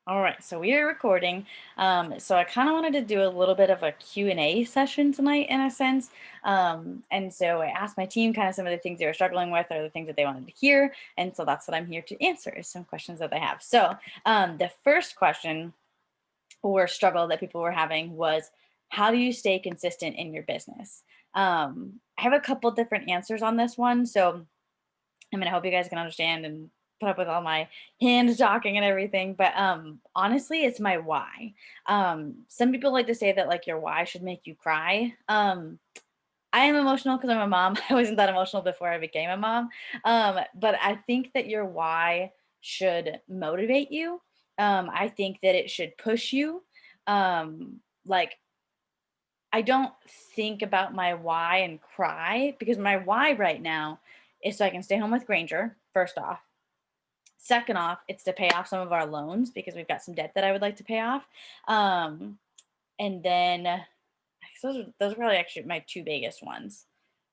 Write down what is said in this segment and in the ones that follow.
All right, so we are recording. So I kind of wanted to do a little bit of a Q&A session tonight in a sense. And so I asked my team kind of some of the things they were struggling with or the things that they wanted to hear. And so that's what I'm here to answer is some questions that they have. So the first question or struggle that people were having was, how do you stay consistent in your business? I have a couple different answers on this one. So I mean, I hope you guys can understand and put up with all my hand talking and everything. But honestly, it's my why. Some people like to say that like your why should make you cry. I am emotional because I'm a mom. I wasn't that emotional before I became a mom. But I think that your why should motivate you. I think that it should push you. Like I don't think about my why and cry because my why right now is so I can stay home with Granger, first off. Second off, it's to pay off some of our loans because we've got some debt that I would like to pay off. Um, and then I guess those are probably actually my two biggest ones.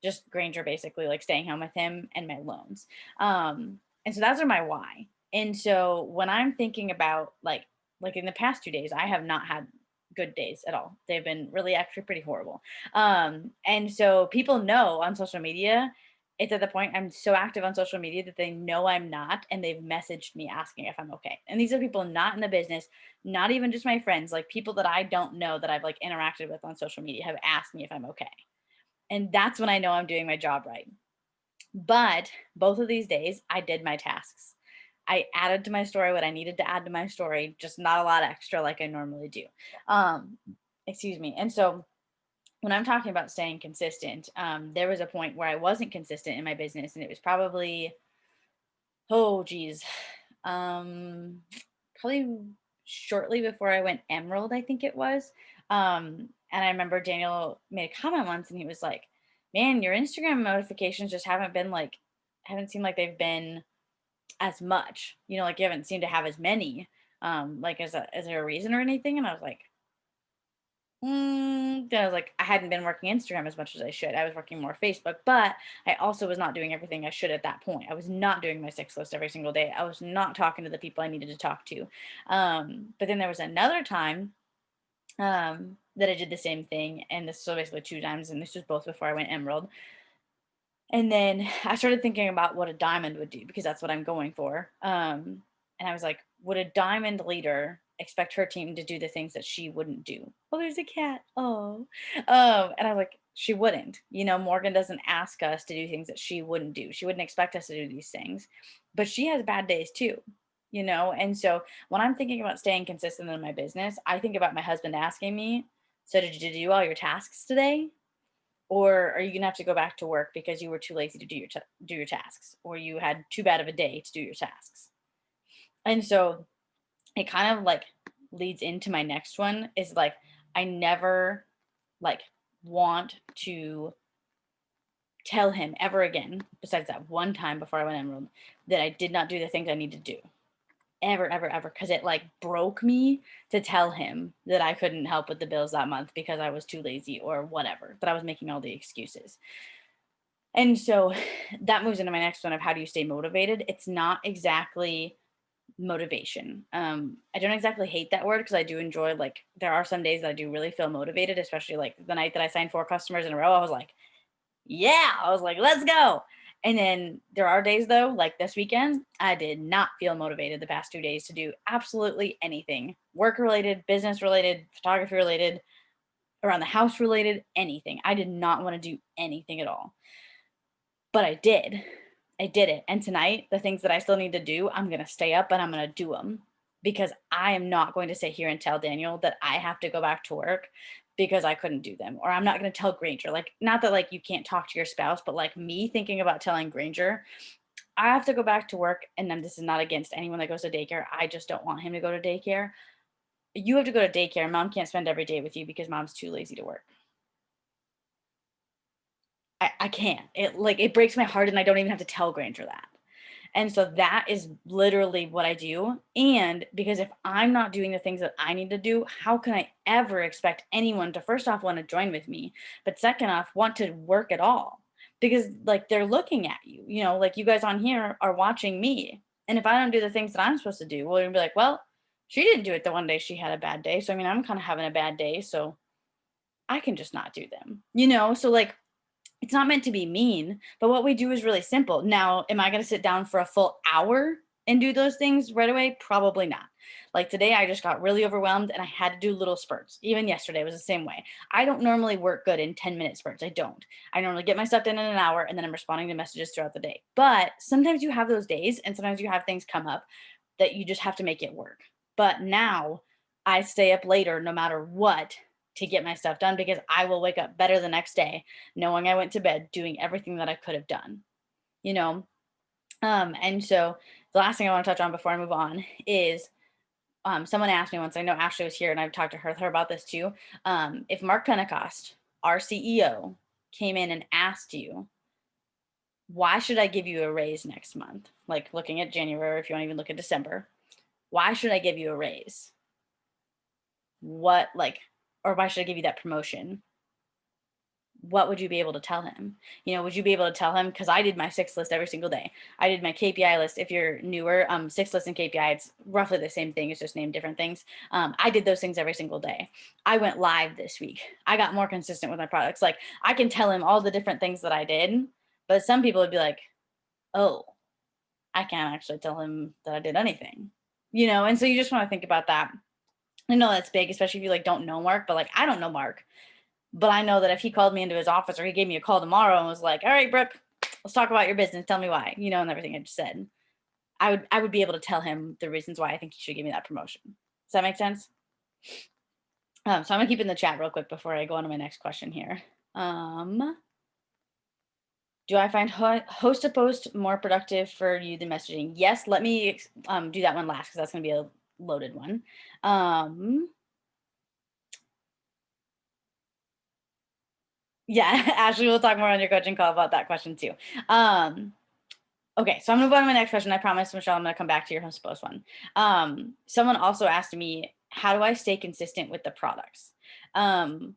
Just Granger basically like staying home with him and my loans. And so those are my why. And so when I'm thinking about like in the past 2 days, I have not had good days at all. They've been really actually pretty horrible. And so people know on social media, it's at the point I'm so active on social media that they know I'm not, and they've messaged me asking if I'm okay. And these are people not in the business, not even just my friends, like people that I don't know that I've like interacted with on social media have asked me if I'm okay. And that's when I know I'm doing my job right. But both of these days, I did my tasks. I added to my story what I needed to add to my story, just not a lot extra like I normally do. Um, excuse me. And so when I'm talking about staying consistent, there was a point where I wasn't consistent in my business, and it was probably, oh geez, um, probably shortly before I went Emerald, I think it was. And I remember Daniel made a comment once, and he was like, "Man, your Instagram notifications just haven't seemed like they've been as much. You know, like you haven't seemed to have as many. Like, is there a reason or anything?" And I was like, then I was like, I hadn't been working Instagram as much as I should. I was working more Facebook, but I also was not doing everything I should at that point. I was not doing my 6 list every single day. I was not talking to the people I needed to talk to. But then there was another time that I did the same thing, and this was basically 2 times, and this was both before I went Emerald. And then I started thinking about what a diamond would do because that's what I'm going for. And I was like, would a diamond leader expect her team to do the things that she wouldn't do? Oh, there's a cat. Oh. And I was like, she wouldn't. You know, Morgan doesn't ask us to do things that she wouldn't do. She wouldn't expect us to do these things. But she has bad days too, you know? And so when I'm thinking about staying consistent in my business, I think about my husband asking me, so did you do all your tasks today? Or are you gonna have to go back to work because you were too lazy to do your tasks, or you had too bad of a day to do your tasks? And so it kind of like leads into my next one is like I never like want to tell him ever again, besides that one time before I went Emerald, that I did not do the things I need to do. Ever, ever, ever. Cause it like broke me to tell him that I couldn't help with the bills that month because I was too lazy or whatever, that I was making all the excuses. And so that moves into my next one of how do you stay motivated? It's not exactly motivation. I don't exactly hate that word because I do enjoy like there are some days that I do really feel motivated, especially like the night that I signed 4 customers in a row. I was like, yeah, I was like, let's go. And then there are days though, like this weekend, I did not feel motivated the past 2 days to do absolutely anything work related, business related, photography related, around the house related, anything. I did not want to do anything at all. But I did. I did it. And tonight, the things that I still need to do, I'm going to stay up and I'm going to do them because I am not going to sit here and tell Daniel that I have to go back to work because I couldn't do them. Or I'm not going to tell Granger, like, not that like you can't talk to your spouse, but like me thinking about telling Granger, I have to go back to work. And then this is not against anyone that goes to daycare. I just don't want him to go to daycare. You have to go to daycare. Mom can't spend every day with you because mom's too lazy to work. I can't. It breaks my heart and I don't even have to tell Granger that. And so that is literally what I do. And because if I'm not doing the things that I need to do, how can I ever expect anyone to first off want to join with me, but second off want to work at all? Because like they're looking at you, you know, like you guys on here are watching me. And if I don't do the things that I'm supposed to do, well, you're gonna be like, well, She didn't do it the one day she had a bad day. So I mean, I'm kind of having a bad day, so I can just not do them. So like it's not meant to be mean, but what we do is really simple. Now, am I going to sit down for a full hour and do those things right away? Probably not. Like today, I just got really overwhelmed and I had to do little spurts. Even yesterday was the same way. I don't normally work good in 10-minute spurts. I don't. I normally get my stuff done in an hour and then I'm responding to messages throughout the day. But sometimes you have those days and sometimes you have things come up that you just have to make it work. But now I stay up later no matter what to get my stuff done because I will wake up better the next day knowing I went to bed doing everything that I could have done, you know? And so the last thing I want to touch on before I move on is someone asked me once, I know Ashley was here and I've talked to her about this too. If Mark Pentecost, our CEO, came in and asked you, why should I give you a raise next month? Like looking at January, if you want to even look at December, why should I give you a raise? What, like, or why should I give you that promotion? What would you be able to tell him? Would you be able to tell him? Because I did my six list every single day. I did my KPI list. If you're newer, six list and KPI, it's roughly the same thing. It's just named different things. I did those things every single day. I went live this week. I got more consistent with my products. Like I can tell him all the different things that I did, but some people would be like, oh, I can't actually tell him that I did anything, And so you just want to think about that. I know that's big, especially if you like don't know Mark, but like I don't know Mark. But I know that if he called me into his office or he gave me a call tomorrow and was like, all right, Brooke, let's talk about your business. Tell me why, and everything I just said. I would be able to tell him the reasons why I think he should give me that promotion. Does that make sense? So I'm gonna keep in the chat real quick before I go on to my next question here. Do I find host to post more productive for you than messaging? Yes, let me do that one last because that's gonna be a loaded one. Yeah, Ashley, we'll talk more on your coaching call about that question too. Okay, so I'm gonna go on to my next question. I promise, Michelle, I'm gonna come back to your host post one. Someone also asked me, how do I stay consistent with the products? The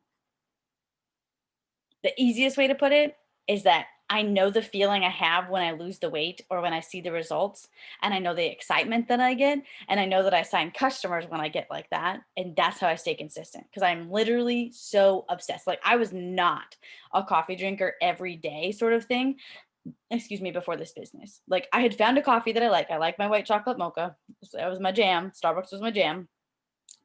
easiest way to put it is that I know the feeling I have when I lose the weight or when I see the results, and I know the excitement that I get, and I know that I sign customers when I get like that, and that's how I stay consistent because I'm literally so obsessed. Like I was not a coffee drinker every day sort of thing, excuse me, before this business. Like I had found a coffee that I like. I like my white chocolate mocha. That was my jam. Starbucks was my jam.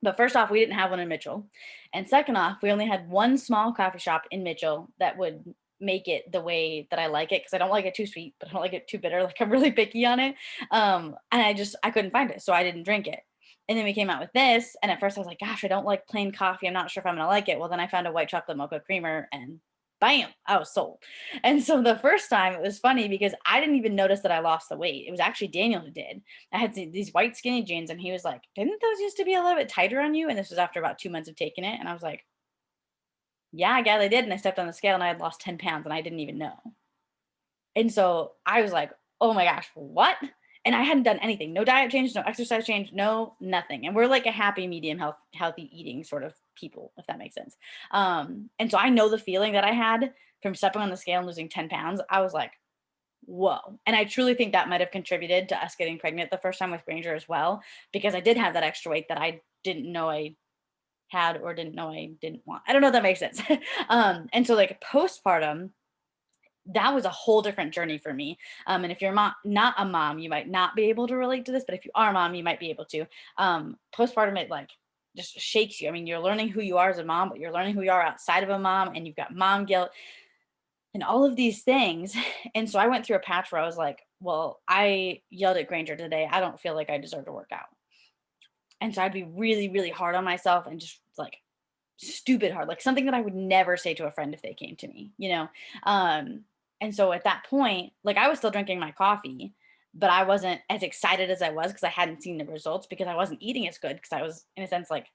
But first off, we didn't have one in Mitchell. And second off, we only had one small coffee shop in Mitchell that would make it the way that I like it because I don't like it too sweet, but I don't like it too bitter. Like I'm really picky on it. And I couldn't find it. So I didn't drink it. And then we came out with this. And at first I was like, gosh, I don't like plain coffee. I'm not sure if I'm going to like it. Well, then I found a white chocolate mocha creamer and bam, I was sold. And so the first time it was funny because I didn't even notice that I lost the weight. It was actually Daniel who did. I had these white skinny jeans and he was like, didn't those used to be a little bit tighter on you? And this was after about 2 months of taking it. And I was like, yeah, I guess I did. And I stepped on the scale and I had lost 10 pounds and I didn't even know. And so I was like, oh my gosh, what? And I hadn't done anything. No diet change, no exercise change, no nothing. And we're like a happy medium healthy eating sort of people, if that makes sense. And so I know the feeling that I had from stepping on the scale and losing 10 pounds. I was like, whoa. And I truly think that might have contributed to us getting pregnant the first time with Granger as well, because I did have that extra weight that I didn't know I had or didn't know I didn't want. I don't know if that makes sense. And so like postpartum, that was a whole different journey for me. And if you're not a mom, you might not be able to relate to this, but if you are a mom, you might be able to. Postpartum, it like just shakes you. I mean, you're learning who you are as a mom, but you're learning who you are outside of a mom, and you've got mom guilt and all of these things. And so I went through a patch where I was like, well, I yelled at Granger today. I don't feel like I deserve to work out. And so I'd be really, really hard on myself and just like stupid hard, like something that I would never say to a friend if they came to me. And so at that point, like I was still drinking my coffee, but I wasn't as excited as I was because I hadn't seen the results because I wasn't eating as good because I was in a sense like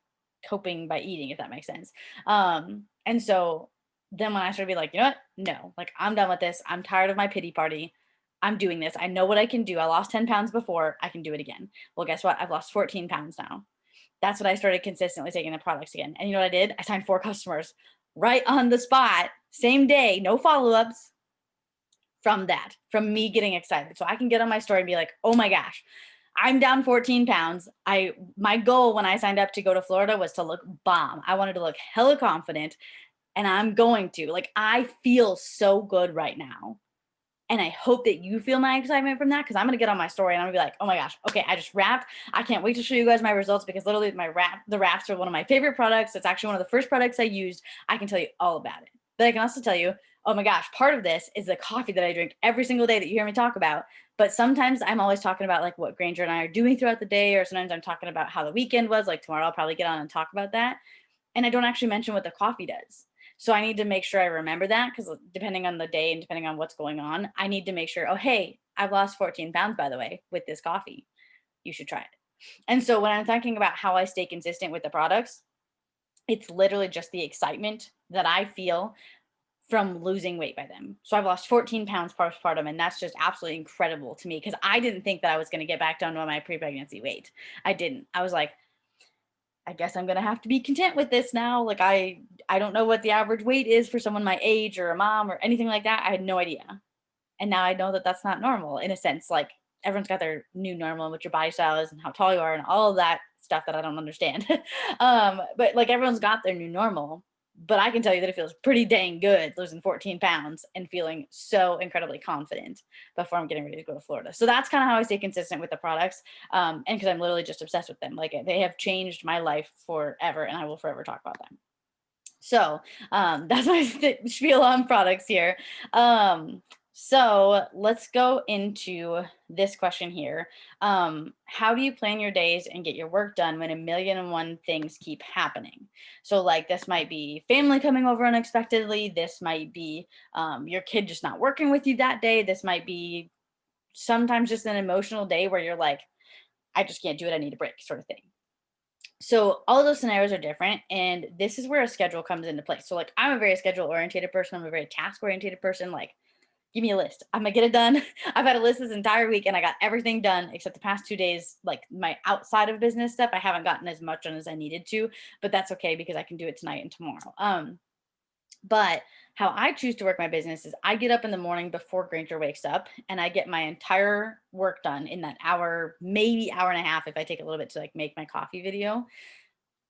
coping by eating, if that makes sense. And so then when I started to be like, you know what? No, like I'm done with this. I'm tired of my pity party. I'm doing this. I know what I can do. I lost 10 pounds before. I can do it again. Well, guess what? I've lost 14 pounds now. That's when I started consistently taking the products again. And you know what I did? I signed 4 customers right on the spot, same day, no follow-ups from me getting excited. So I can get on my story and be like, oh my gosh, I'm down 14 pounds. My goal when I signed up to go to Florida was to look bomb. I wanted to look hella confident, and I'm going to. Like, I feel so good right now. And I hope that you feel my excitement from that, because I'm gonna get on my story and I'm gonna be like, oh my gosh, okay, I just wrapped. I can't wait to show you guys my results, because literally the wraps are one of my favorite products. It's actually one of the first products I used. I can tell you all about it. But I can also tell you, oh my gosh, part of this is the coffee that I drink every single day that you hear me talk about. But sometimes I'm always talking about like what Granger and I are doing throughout the day, or sometimes I'm talking about how the weekend was. Like tomorrow I'll probably get on and talk about that. And I don't actually mention what the coffee does. So I need to make sure I remember that, because depending on the day and depending on what's going on, I need to make sure, oh, hey, I've lost 14 pounds, by the way, with this coffee. You should try it. And so when I'm thinking about how I stay consistent with the products, it's literally just the excitement that I feel from losing weight by them. So I've lost 14 pounds postpartum, and that's just absolutely incredible to me, because I didn't think that I was going to get back down to my pre-pregnancy weight. I didn't. I was like, I guess I'm gonna have to be content with this now. Like I don't know what the average weight is for someone my age or a mom or anything like that. I had no idea. And now I know that that's not normal in a sense. Like everyone's got their new normal and what your body style is and how tall you are and all of that stuff that I don't understand. But like everyone's got their new normal. But I can tell you that it feels pretty dang good losing 14 pounds and feeling so incredibly confident before I'm getting ready to go to Florida. So that's kind of how I stay consistent with the products. And because I'm literally just obsessed with them. Like they have changed my life forever, and I will forever talk about them. So that's my spiel on products here. So let's go into this question here. How do you plan your days and get your work done when a million and one things keep happening? So like this might be family coming over unexpectedly. This might be your kid just not working with you that day. This might be sometimes just an emotional day where you're like, I just can't do it. I need a break, sort of thing. So all of those scenarios are different, and this is where a schedule comes into place. So like I'm a very schedule oriented person. I'm a very task oriented person. Like give me a list. I'm gonna get it done. I've had a list this entire week and I got everything done except the past 2 days. Like my outside of business stuff, I haven't gotten as much done as I needed to, but that's okay because I can do it tonight and tomorrow. But how I choose to work my business is I get up in the morning before Granger wakes up and I get my entire work done in that hour, maybe hour and a half if I take a little bit to like make my coffee video,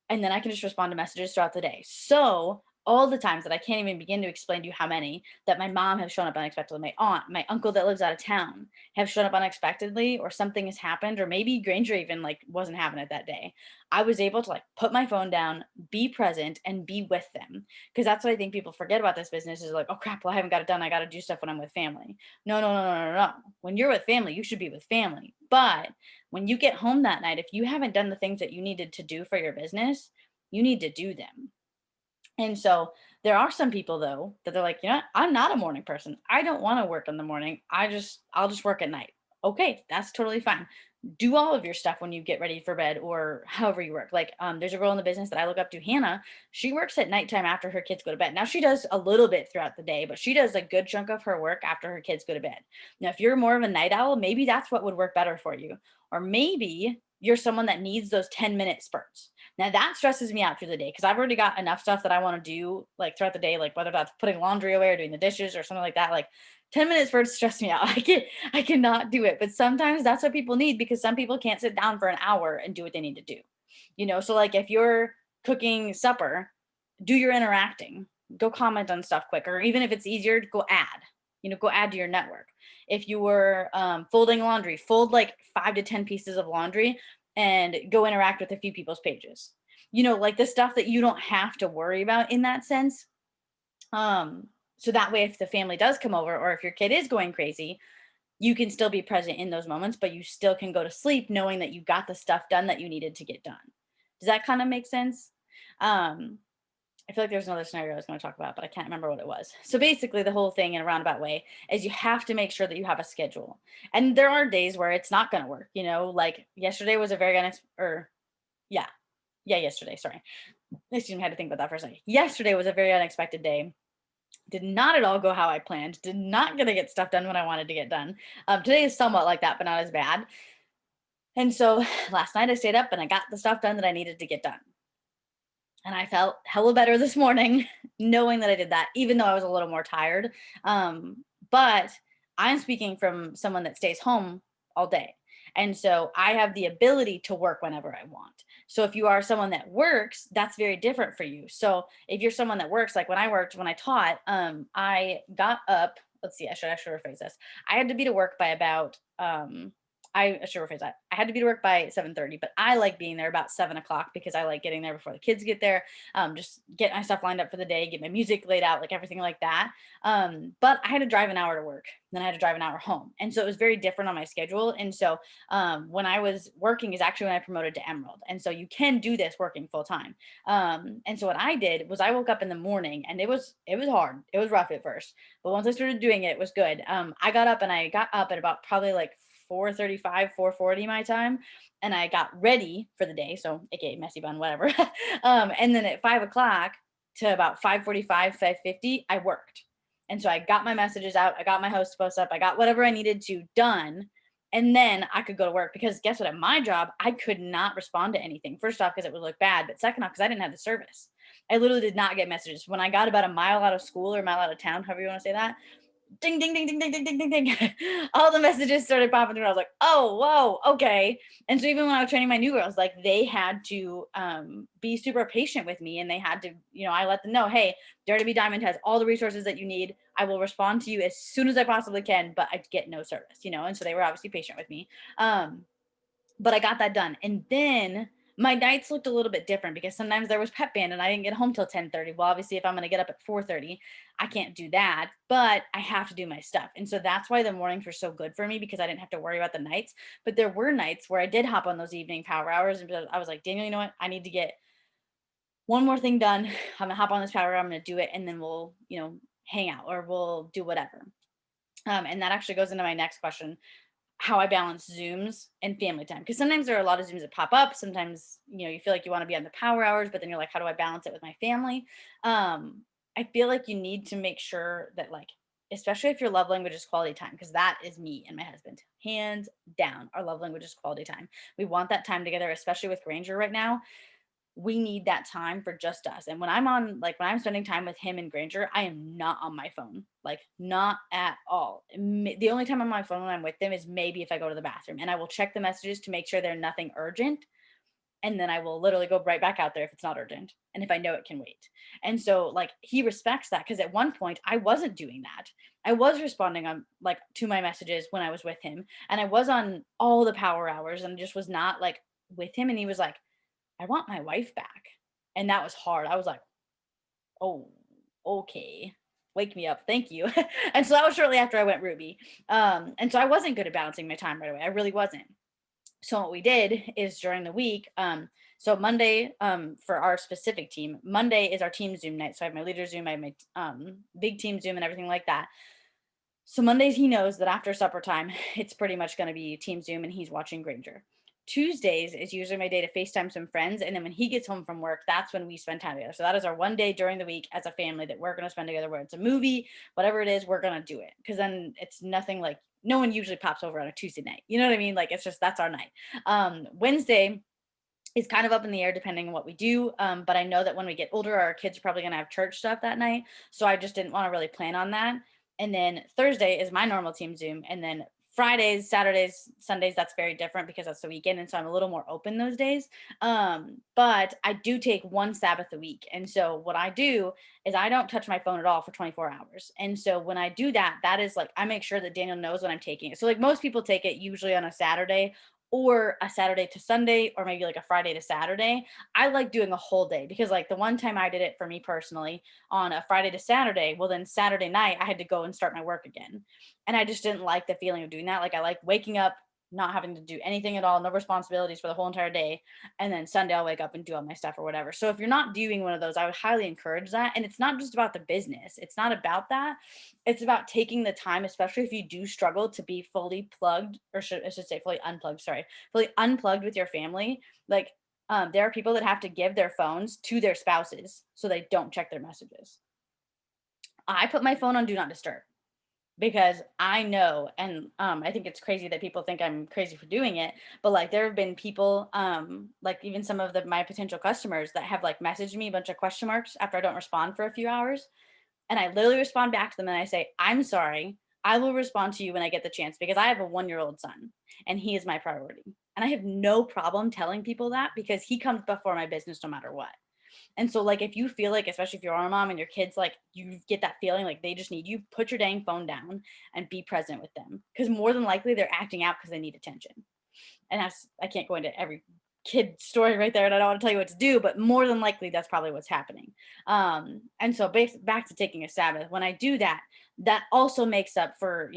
and then I can just respond to messages throughout the day. So all the times that I can't even begin to explain to you how many that my mom have shown up unexpectedly, my aunt, my uncle that lives out of town have shown up unexpectedly, or something has happened, or maybe Granger even like wasn't having it that day. I was able to like put my phone down, be present, and be with them. Because that's what I think people forget about this business is like, oh crap, well I haven't got it done. I got to do stuff when I'm with family. No, no, no, no, no, no. When you're with family, you should be with family. But when you get home that night, if you haven't done the things that you needed to do for your business, you need to do them. And so there are some people though that they're like, you know, what? I'm not a morning person. I don't want to work in the morning. I'll just work at night. Okay, that's totally fine. Do all of your stuff when you get ready for bed or however you work. Like there's a girl in the business that I look up to, Hannah. She works at nighttime after her kids go to bed. Now she does a little bit throughout the day, but she does a good chunk of her work after her kids go to bed. Now, if you're more of a night owl, maybe that's what would work better for you. Or maybe you're someone that needs those 10-minute spurts. Now that stresses me out through the day because I've already got enough stuff that I want to do like throughout the day, like whether that's putting laundry away or doing the dishes or something like that. Like 10 minutes first stress me out. I cannot do it. But sometimes that's what people need because some people can't sit down for an hour and do what they need to do. You know, so like if you're cooking supper, do your interacting, go comment on stuff quick, or even if it's easier, go add, go add to your network. If you were folding laundry, fold like 5 to 10 pieces of laundry and go interact with a few people's pages. Like the stuff that you don't have to worry about in that sense. So that way, if the family does come over or if your kid is going crazy, you can still be present in those moments, but you still can go to sleep knowing that you got the stuff done that you needed to get done. Does that kind of make sense? I feel like there's another scenario I was going to talk about, but I can't remember what it was. So basically, the whole thing in a roundabout way is you have to make sure that you have a schedule. And there are days where it's not going to work. Like yesterday was a very yeah, yesterday. Sorry, I just had to think about that for a second. Yesterday was a very unexpected day. Did not at all go how I planned. Did not gonna get stuff done when I wanted to get done. Today is somewhat like that, but not as bad. And so last night I stayed up and I got the stuff done that I needed to get done. And I felt hella better this morning knowing that I did that, even though I was a little more tired. But I'm speaking from someone that stays home all day. And so I have the ability to work whenever I want. So if you are someone that works, that's very different for you. So if you're someone that works, like when I worked, when I taught, I got up, let's see, I should rephrase this. I had to be to work by about I should rephrase that. I had to be to work by 7:30, but I like being there about 7 o'clock because I like getting there before the kids get there. Just get my stuff lined up for the day, get my music laid out, like everything like that. But I had to drive an hour to work, then I had to drive an hour home, and so it was very different on my schedule. And so when I was working is actually when I promoted to Emerald, and so you can do this working full time. And so what I did was I woke up in the morning, and it was hard, it was rough at first, but once I started doing it, it was good. I got up, and I got up at about probably like 4:35, 4:40 my time, and I got ready for the day. So aka messy bun, whatever. And then at 5 o'clock to about 5:45, 5:50, I worked. And so I got my messages out, I got my host post up, I got whatever I needed to done. And then I could go to work because guess what? At my job, I could not respond to anything. First off, because it would look bad, but second off, because I didn't have the service. I literally did not get messages. When I got about a mile out of school or a mile out of town, however you want to say that, ding, ding, ding, ding, ding, ding, ding, ding, ding. All the messages started popping through. I was like, oh, whoa, okay. And so even when I was training my new girls, like they had to be super patient with me, and they had to, I let them know, hey, Dare to Be Diamond has all the resources that you need. I will respond to you as soon as I possibly can, but I get no service, and so they were obviously patient with me. But I got that done. And then my nights looked a little bit different because sometimes there was pep band and I didn't get home till 10:30. Well, obviously if I'm going to get up at 4:30, I can't do that, but I have to do my stuff. And so that's why the mornings were so good for me, because I didn't have to worry about the nights. But there were nights where I did hop on those evening power hours, and I was like, Daniel, you know what? I need to get one more thing done. I'm going to hop on this power hour. I'm going to do it. And then we'll, hang out or we'll do whatever. And that actually goes into my next question, how I balance Zooms and family time. Because sometimes there are a lot of Zooms that pop up. Sometimes, you feel like you want to be on the power hours, but then you're like, how do I balance it with my family? I feel like you need to make sure that, like, especially if your love language is quality time, because that is me and my husband. Hands down, our love language is quality time. We want that time together, especially with Granger right now. We need that time for just us. And when I'm spending time with him and Granger, I am not on my phone, like not at all. The only time I'm on my phone when I'm with them is maybe if I go to the bathroom, and I will check the messages to make sure they're nothing urgent. And then I will literally go right back out there if it's not urgent. And if I know it can wait. And so like he respects that, because at one point I wasn't doing that. I was responding on like to my messages when I was with him, and I was on all the power hours and just was not like with him. And he was like, I want my wife back. And that was hard. I was like, oh, okay. Wake me up. Thank you. And so that was shortly after I went Ruby. And so I wasn't good at balancing my time right away. I really wasn't. So what we did is during the week, so Monday, for our specific team, Monday is our team Zoom night. So I have my leader Zoom, I have my big team Zoom and everything like that. So Mondays, he knows that after supper time, it's pretty much going to be team Zoom and he's watching Granger. Tuesdays is usually my day to FaceTime some friends. And then when he gets home from work, that's when we spend time together. So that is our one day during the week as a family that we're going to spend together, whether it's a movie, whatever it is, we're going to do it. Because then it's nothing like, no one usually pops over on a Tuesday night. You know what I mean? Like, it's just, that's our night. Wednesday is kind of up in the air depending on what we do. But I know that when we get older, our kids are probably going to have church stuff that night. So I just didn't want to really plan on that. And then Thursday is my normal team Zoom. And then Fridays, Saturdays, Sundays, that's very different because that's the weekend. And so I'm a little more open those days. But I do take one Sabbath a week. And so what I do is I don't touch my phone at all for 24 hours. And so when I do that, that is like, I make sure that Daniel knows when I'm taking it. So like most people take it usually on a Saturday or a Saturday to Sunday, or maybe like a Friday to Saturday. I like doing a whole day because like the one time I did it for me personally on a Friday to Saturday, well then Saturday night I had to go and start my work again. And I just didn't like the feeling of doing that. Like I like waking up, not having to do anything at all, no responsibilities for the whole entire day. And then Sunday I'll wake up and do all my stuff or whatever. So if you're not doing one of those, I would highly encourage that. And it's not just about the business. It's not about that. It's about taking the time, especially if you do struggle to be fully plugged, or I should say fully unplugged, sorry, fully unplugged with your family. Like there are people that have to give their phones to their spouses so they don't check their messages. I put my phone on do not disturb because I know, and I think it's crazy that people think I'm crazy for doing it, but like there have been people, like even some of my potential customers that have like messaged me a bunch of question marks after I don't respond for a few hours, and I literally respond back to them and I say, I'm sorry, I will respond to you when I get the chance because I have a 1-year-old son and he is my priority. And I have no problem telling people that because he comes before my business no matter what. And so, like, if you feel like, especially if you're a mom and your kids, like, you get that feeling like they just need you, put your dang phone down and be present with them. Because more than likely they're acting out because they need attention. And I can't go into every kid story right there, and I don't want to tell you what to do, but more than likely that's probably what's happening. And so back to taking a Sabbath. When I do that, that also makes up for,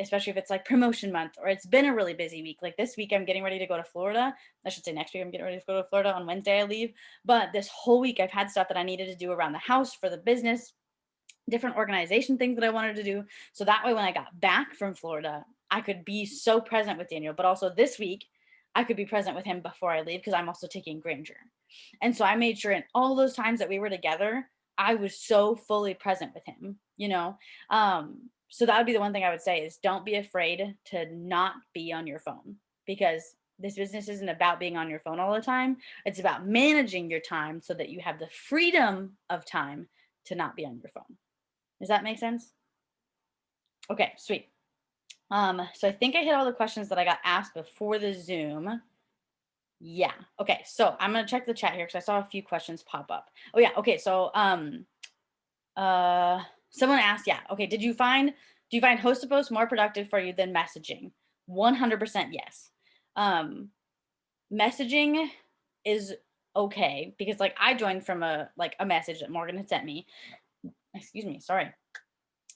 especially if it's like promotion month or it's been a really busy week. Like this week, I'm getting ready to go to Florida. I should say next week, I'm getting ready to go to Florida. On Wednesday, I leave. But this whole week, I've had stuff that I needed to do around the house for the business, different organization things that I wanted to do. So that way, when I got back from Florida, I could be so present with Daniel. But also this week, I could be present with him before I leave because I'm also taking Granger. And so I made sure in all those times that we were together, I was so fully present with him. So that would be the one thing I would say is don't be afraid to not be on your phone because this business isn't about being on your phone all the time. It's about managing your time so that you have the freedom of time to not be on your phone. Does that make sense? Okay, sweet. So I think I hit all the questions that I got asked before the Zoom. Yeah. Okay. So I'm gonna check the chat here because I saw a few questions pop up. Oh yeah. Okay. So uh someone asked, yeah, okay, do you find host to post more productive for you than messaging? 100% yes. Um Messaging is okay because like I joined from a message that Morgan had sent me. Excuse me, sorry.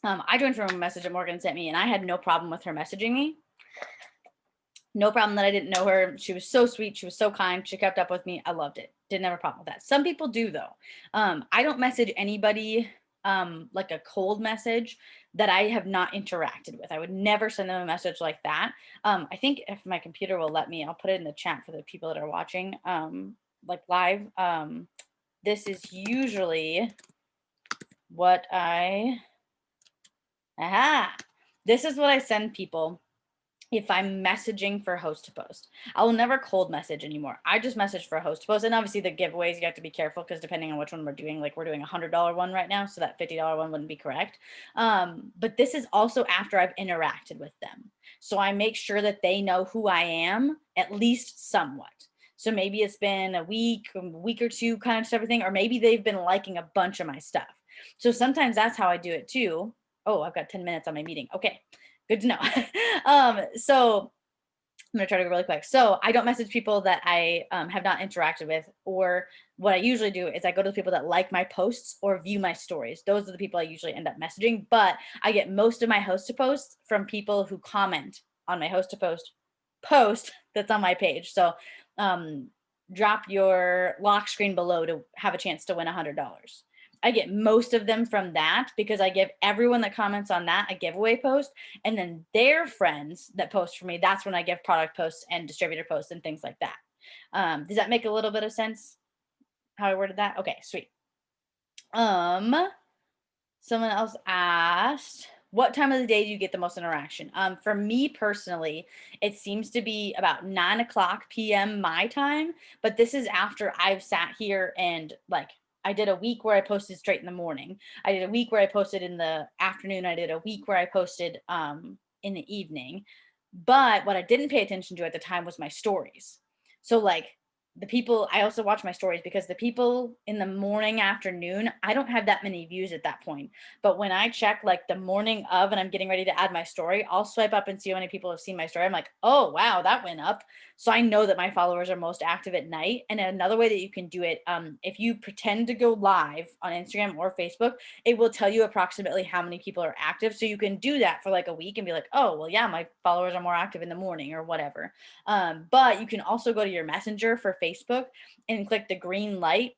I joined from a message that Morgan sent me and I had no problem with her messaging me. No problem that I didn't know her. She was so sweet. She was so kind. She kept up with me. I loved it. Didn't have a problem with that. Some people do though. I don't message anybody like a cold message that I have not interacted with. I would never send them a message like that. I think if my computer will let me, I'll put it in the chat for the people that are watching like live. This is usually what this is what I send people if I'm messaging for host to post. I will never cold message anymore. I just message for host to post. And obviously the giveaways, you have to be careful because depending on which one we're doing, like we're doing $100 one right now. So that $50 one wouldn't be correct. But this is also after I've interacted with them. So I make sure that they know who I am, at least somewhat. So maybe it's been a week or two kind of everything, or maybe they've been liking a bunch of my stuff. So sometimes that's how I do it too. Oh, I've got 10 minutes on my meeting. Okay, good to know. So I'm gonna try to go really quick. So I don't message people that I have not interacted with, or what I usually do is I go to the people that like my posts or view my stories. Those are the people I usually end up messaging. But I get most of my host to posts from people who comment on my host to post that's on my page. So um, drop your lock screen below to have a chance to win $100. I get most of them from that because I give everyone that comments on that a giveaway post. And then their friends that post for me, that's when I give product posts and distributor posts and things like that. Does that make a little bit of sense how I worded that? Okay, sweet. Someone else asked, what time of the day do you get the most interaction? For me personally, it seems to be about 9 o'clock p.m. my time, but this is after I've sat here and like I did a week where I posted straight in the morning. I did a week where I posted in the afternoon. I did a week where I posted in the evening. But what I didn't pay attention to at the time was my stories. So like the people, I also watch my stories because the people in the morning, afternoon, I don't have that many views at that point. But when I check like the morning of and I'm getting ready to add my story, I'll swipe up and see how many people have seen my story. I'm like, oh wow, that went up. So I know that my followers are most active at night. And another way that you can do it, if you pretend to go live on Instagram or Facebook, it will tell you approximately how many people are active. So you can do that for like a week and be like, oh well, yeah, my followers are more active in the morning or whatever. But you can also go to your messenger for Facebook and click the green light,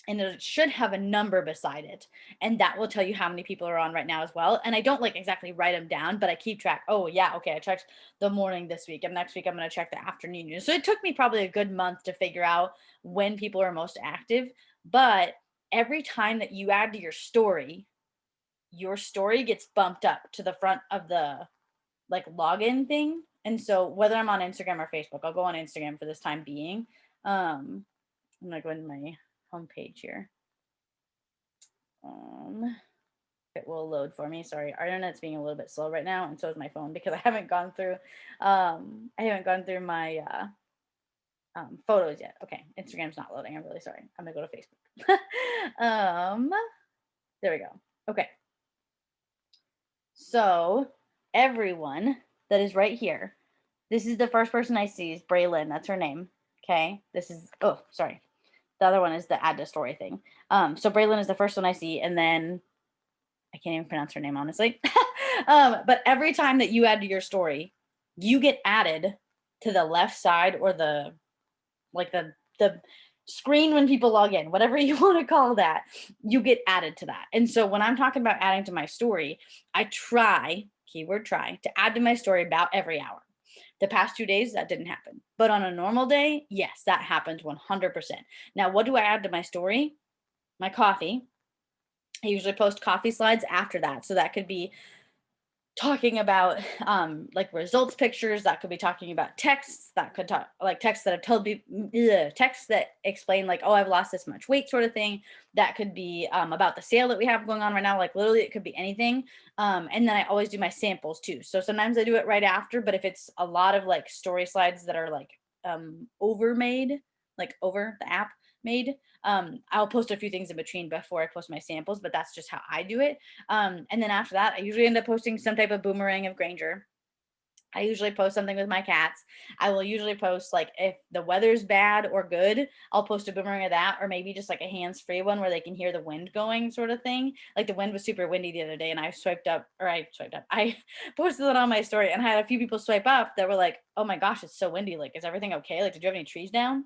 and it should have a number beside it, and that will tell you how many people are on right now as well. And I don't like exactly write them down, but I keep track. Oh yeah, okay, I checked the morning this week, and next week I'm going to check the afternoon. So it took me probably a good month to figure out when people are most active. But every time that you add to your story gets bumped up to the front of the like login thing. And so whether I'm on Instagram or Facebook, I'll go on Instagram for this time being. I'm gonna go into my homepage here. Um, It will load for me. Sorry, our internet's being a little bit slow right now, and so is my phone because I haven't gone through my photos yet. Okay, Instagram's not loading. I'm really sorry. I'm gonna go to Facebook. There we go. Okay, so everyone that is right here, this is the first person I see is Braylon. That's her name. Okay, this is oh sorry. The other one is the add to story thing. So Braylon is the first one I see, and then I can't even pronounce her name honestly. But every time that you add to your story, you get added to the left side or the screen when people log in, whatever you want to call that, you get added to that. And so when I'm talking about adding to my story, I try, keyword try, to add to my story about every hour. The past 2 days, that didn't happen. But on a normal day, yes, that happens 100%. Now, what do I add to my story? My coffee. I usually post coffee slides after that. So that could be talking about like results pictures, that could be talking about texts, that could talk like texts that have told people texts that explain like, oh, I've lost this much weight sort of thing. That could be about the sale that we have going on right now, like literally it could be anything. And then I always do my samples too, so sometimes I do it right after, but if it's a lot of like story slides that are like overmade, like over the app made, I'll post a few things in between before I post my samples, but that's just how I do it. And then after that, I usually end up posting some type of boomerang of Granger. I usually post something with my cats. I will usually post like if the weather's bad or good, I'll post a boomerang of that, or maybe just like a hands-free one where they can hear the wind going sort of thing. Like the wind was super windy the other day and I posted it on my story and I had a few people swipe up that were like, oh my gosh, it's so windy. Like, is everything okay? Like, did you have any trees down?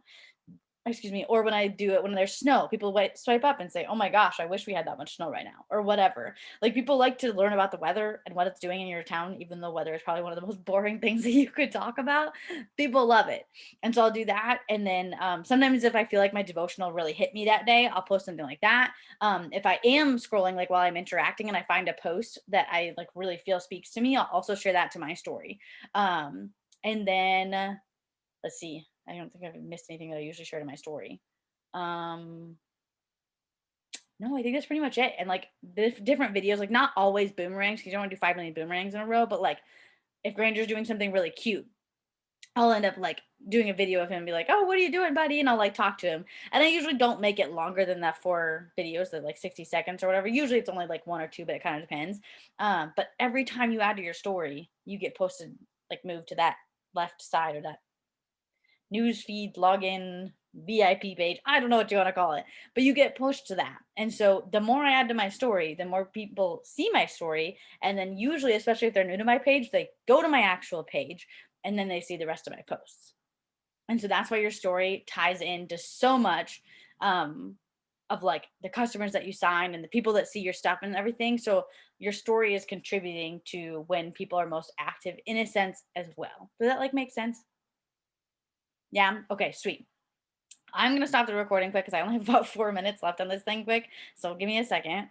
Excuse me, or when I do it when there's snow, people swipe up and say, "Oh my gosh, I wish we had that much snow right now," or whatever. Like people like to learn about the weather and what it's doing in your town, even though weather is probably one of the most boring things that you could talk about. People love it, and so I'll do that. And then sometimes if I feel like my devotional really hit me that day, I'll post something like that. If I am scrolling like while I'm interacting and I find a post that I like really feel speaks to me, I'll also share that to my story. And then let's see. I don't think I've missed anything that I usually share to my story. Um, no, I think that's pretty much it. And like the different videos, like not always boomerangs because you don't want to do 5 million boomerangs in a row, but like if Granger's doing something really cute, I'll end up like doing a video of him and be like, "Oh, what are you doing, buddy?" And I'll like talk to him. And I usually don't make it longer than that 4 videos, that like 60 seconds or whatever. Usually it's only like one or two, but it kind of depends. But every time you add to your story, you get posted, like moved to that left side or that newsfeed, login, VIP page. I don't know what you want to call it, but you get pushed to that. And so the more I add to my story, the more people see my story. And then usually, especially if they're new to my page, they go to my actual page and then they see the rest of my posts. And so that's why your story ties into so much um, of like the customers that you sign and the people that see your stuff and everything. So your story is contributing to when people are most active in a sense as well. Does that like make sense? Yeah. Okay, sweet. I'm gonna stop the recording quick because I only have about 4 minutes left on this thing quick. So give me a second.